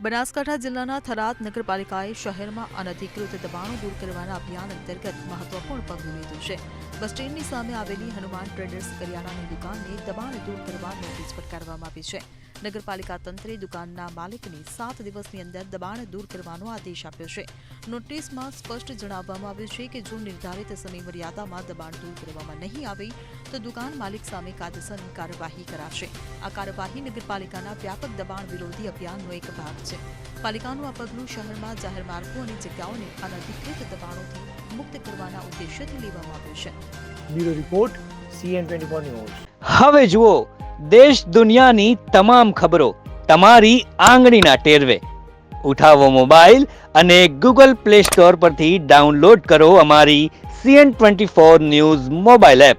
બનાસકાંઠા જિલ્લાના થરાદ નગરપાલિકાએ શહેરમાં અનધિકૃત દબાણો દૂર કરવાના અભિયાન અંતર્ગત મહત્વપૂર્ણ પગલું લીધું છે. બસ સ્ટેન્ડની સામે આવેલી હનુમાન ટ્રેડર્સ કરિયાણાની દુકાનને દબાણ દૂર કરવા નોટિસ ફટકારવામાં આવી છે. નગરપાલિકા તંત્રે દુકાનના માલિકને 7 દિવસની અંદર દબાણ દૂર કરવાનો આદેશ આપ્યો છે. નોટિસમાં સ્પષ્ટ જણાવવામાં આવ્યું છે કે જો નિર્ધારિત સમયમર્યાદામાં દબાણ દૂર કરવામાં નહીં આવે તો દુકાન માલિક સામે કાયદેસરની કાર્યવાહી કરાશે. આ કાર્યવાહી નગરપાલિકાના વ્યાપક દબાણ વિરોધી અભિયાનનો એક ભાગ છે. પાલિકાનું આ પગલું શહેરમાં જાહેર માર્ગો અને જગ્યાઓને અનધિકૃત દબાણોથી મુક્ત કરવાના ઉદ્દેશ્યથી લેવામાં આવ્યું છે. Bureau report CN24 news. હવે જુઓ દેશ દુનિયાની તમામ ખબરો તમારી આંગળીના ટેરવે. ઉઠાવો મોબાઈલ અને Google Play Store પરથી ડાઉનલોડ કરો અમારી CN24 ન્યૂઝ મોબાઈલ એપ.